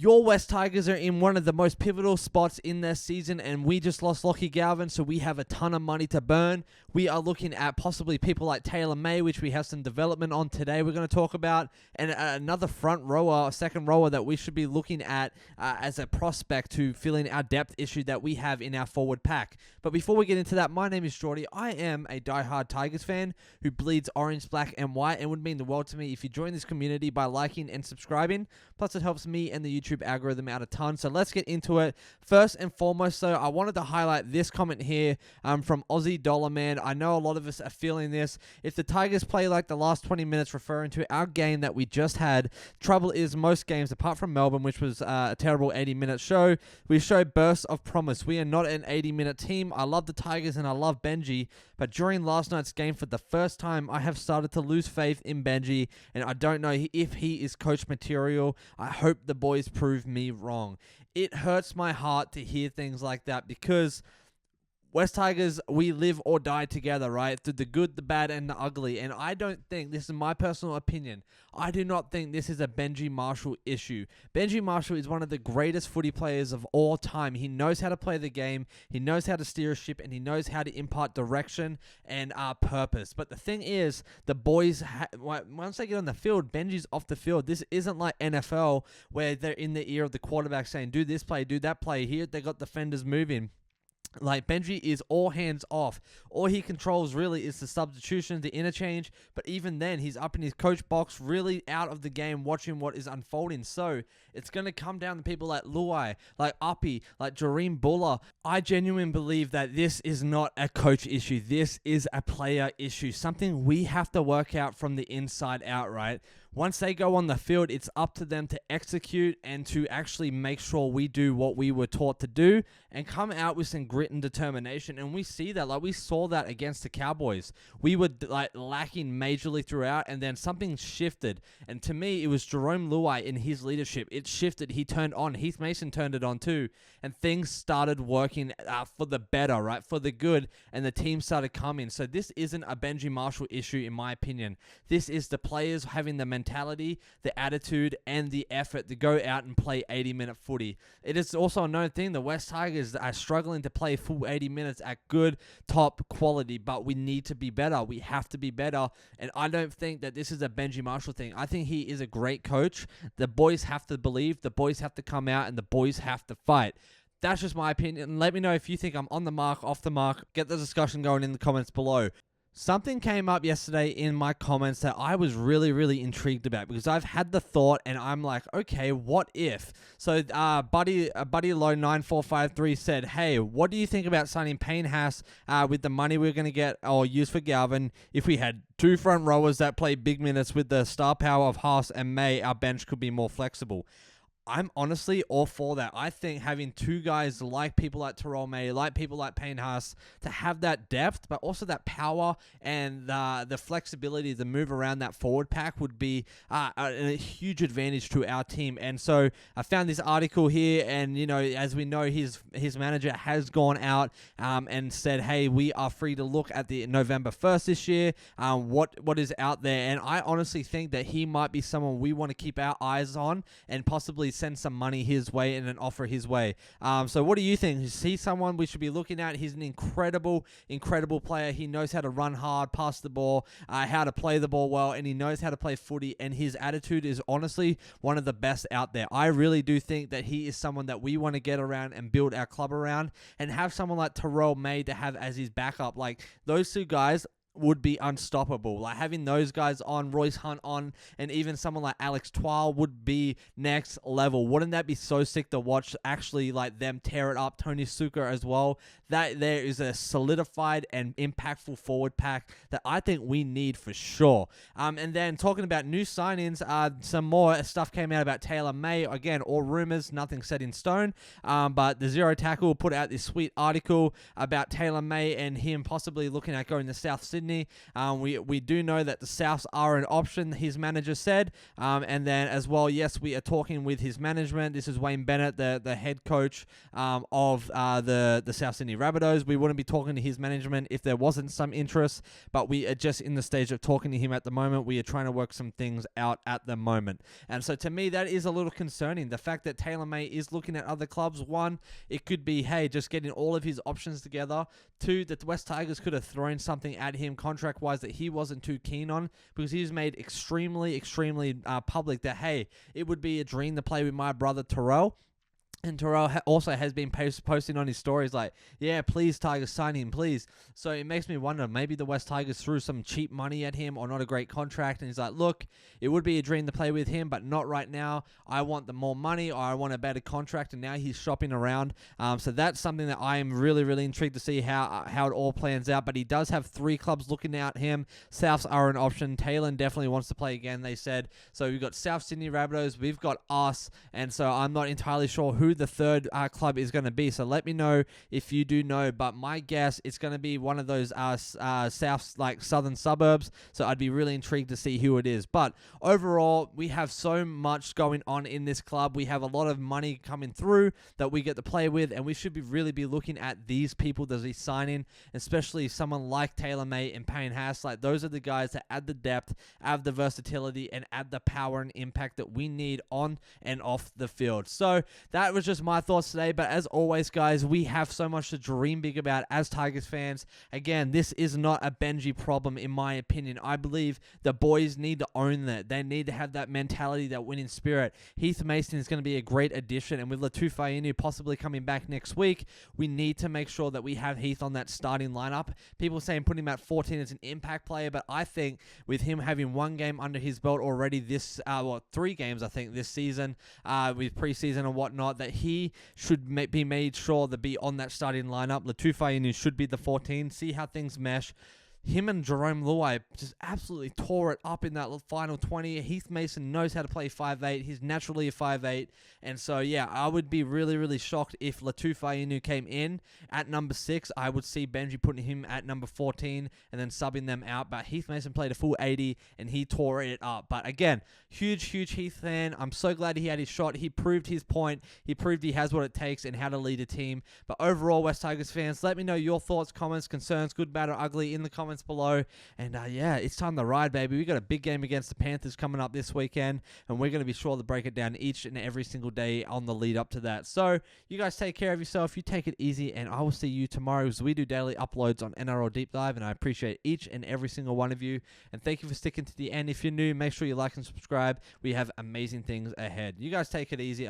Your West Tigers are in one of the most pivotal spots in their season, and we just lost Lockie Galvin, so we have a ton of money to burn. We are looking at possibly people like Taylan May, which we have some development on today we're going to talk about, and another front rower, second rower that we should be looking at as a prospect to fill in our depth issue that we have in our forward pack. But before we get into that, my name is Jordy. I am a diehard Tigers fan who bleeds orange, black, and white, and would mean the world to me if you join this community by liking and subscribing. Plus, it helps me and the YouTube algorithm out a ton. So let's get into it. First and foremost, though, I wanted to highlight this comment here from Aussie Dollar Man. I know a lot of us are feeling this. If the Tigers play like the last 20 minutes, referring to our game that we just had, trouble is most games, apart from Melbourne, which was a terrible 80-minute show, we show bursts of promise. We are not an 80-minute team. I love the Tigers and I love Benji, but during last night's game, for the first time, I have started to lose faith in Benji, and I don't know if he is coach material. I hope the boys prove me wrong. It hurts my heart to hear things like that because West Tigers, we live or die together, right? Through the good, the bad, and the ugly. And I don't think, this is my personal opinion, I do not think this is a Benji Marshall issue. Benji Marshall is one of the greatest footy players of all time. He knows how to play the game, he knows how to steer a ship, and he knows how to impart direction and purpose. But the thing is, the boys, once they get on the field, Benji's off the field. This isn't like NFL where they're in the ear of the quarterback saying, do this play, do that play. Here, they got defenders moving. Like, Benji is all hands off. All he controls really is the substitution, the interchange, but even then, he's up in his coach box, really out of the game, watching what is unfolding. So, it's going to come down to people like Luai, like Uppy, like Jareem Buller. I genuinely believe that this is not a coach issue. This is a player issue. Something we have to work out from the inside out, right? Once they go on the field, it's up to them to execute and to actually make sure we do what we were taught to do and come out with some grit and determination. And we see that, like we saw that against the Cowboys. We were like lacking majorly throughout, and then something shifted. And to me, it was Jerome Luai in his leadership. It shifted. He turned on. Heath Mason turned it on too. And things started working for the better, right? For the good. And the team started coming. So this isn't a Benji Marshall issue, in my opinion. This is the players having the mentality, the attitude, and the effort to go out and play 80-minute footy. It is also a known thing, the West Tigers are struggling to play full 80 minutes at good, top quality, but we need to be better. We have to be better, and I don't think that this is a Benji Marshall thing. I think he is a great coach. The boys have to believe, the boys have to come out, and the boys have to fight. That's just my opinion. Let me know if you think I'm on the mark, off the mark. Get the discussion going in the comments below. Something came up yesterday in my comments that I was really intrigued about because I've had the thought and I'm like, okay, what if? So Buddy Low 9453 said, hey, what do you think about signing Payne Haas with the money we're going to get or use for Galvin? If we had two front rowers that play big minutes with the star power of Haas and May, our bench could be more flexible. I'm honestly all for that. I think having two guys like people like Taylan May, like people like Payne Haas, to have that depth, but also that power and the flexibility to move around that forward pack would be a huge advantage to our team. And so I found this article here, and you know, as we know, his manager has gone out and said, hey, we are free to look at the November 1st this year, what is out there. And I honestly think that he might be someone we want to keep our eyes on and possibly send some money his way and an offer his way. So what do you think? Is he someone we should be looking at? He's an incredible player. He knows how to run hard, pass the ball, how to play the ball well, and he knows how to play footy, and his attitude is honestly one of the best out there. I really do think that he is someone that we want to get around and build our club around and have someone like Taylan May to have as his backup. Like, those two guys would be unstoppable. Like, having those guys on, Royce Hunt on, and even someone like Alex Twal would be next level. Wouldn't that be so sick to watch, actually, like, them tear it up? Tony Suker as well. That there is a solidified and impactful forward pack that I think we need for sure. And then talking about new signings, some more stuff came out about Taylan May. Again, all rumors, nothing set in stone. But the Zero Tackle put out this sweet article about Taylan May and him possibly looking at going to South Sydney Sydney. We do know that the Souths are an option, his manager said. And then as well, yes, we are talking with his management. This is Wayne Bennett, the head coach of the South Sydney Rabbitohs. We wouldn't be talking to his management if there wasn't some interest, but we are just in the stage of talking to him at the moment. We are trying to work some things out at the moment. And so to me, that is a little concerning. The fact that Taylan May is looking at other clubs. One, it could be, hey, just getting all of his options together. Two, that the West Tigers could have thrown something at him contract-wise that he wasn't too keen on, because he's made extremely public that, hey, it would be a dream to play with my brother Terrell. And Terrell also has been posting on his stories like, yeah, please, Tigers, sign him, please. So it makes me wonder, maybe the West Tigers threw some cheap money at him or not a great contract. And he's like, look, it would be a dream to play with him, but not right now. I want the more money, or I want a better contract. And now he's shopping around. So that's something that I am really intrigued to see how it all plans out. But he does have 3 clubs looking at him. Souths are an option. Taylan definitely wants to play again, they said. So we've got South Sydney Rabbitohs. We've got us. And so I'm not entirely sure who the third club is going to be, so let me know if you do know, but my guess it's going to be one of those south, like southern suburbs, so I'd be really intrigued to see who it is. But overall, we have so much going on in this club. We have a lot of money coming through that we get to play with, and we should really be looking at these people that he's signing, especially someone like Taylan May and Payne Haas. Like, those are the guys that add the depth, add the versatility, and add the power and impact that we need on and off the field. So that was just my thoughts today, but as always, guys, we have so much to dream big about as Tigers fans. Again, this is not a Benji problem, in my opinion. I believe the boys need to own that. They need to have that mentality, that winning spirit. Heath Mason is going to be a great addition, and with Latufainu possibly coming back next week, we need to make sure that we have Heath on that starting lineup. People saying putting him at 14 as an impact player, but I think with him having 1 game under his belt already this, 3 games, I think, this season, with preseason and whatnot, that he should be made sure to be on that starting lineup. Latufainu should be the 14. See how things mesh. Him and Jerome Luai just absolutely tore it up in that final 20. Heath Mason knows how to play 5'8". He's naturally a 5'8". And so, yeah, I would be really shocked if Latufainu came in at number 6. I would see Benji putting him at number 14 and then subbing them out. But Heath Mason played a full 80 and he tore it up. But again, huge Heath fan. I'm so glad he had his shot. He proved his point. He proved he has what it takes and how to lead a team. But overall, West Tigers fans, let me know your thoughts, comments, concerns, good, bad, or ugly in the comments below. And yeah, it's time to ride, baby. We got a big game against the Panthers coming up this weekend, and we're going to be sure to break it down each and every single day on the lead up to that. So you guys take care of yourself, you take it easy, and I will see you tomorrow, as we do daily uploads on NRL Deep Dive, and I appreciate each and every single one of you, and thank you for sticking to the end. If you're new, make sure you like and subscribe. We have amazing things ahead. You guys take it easy.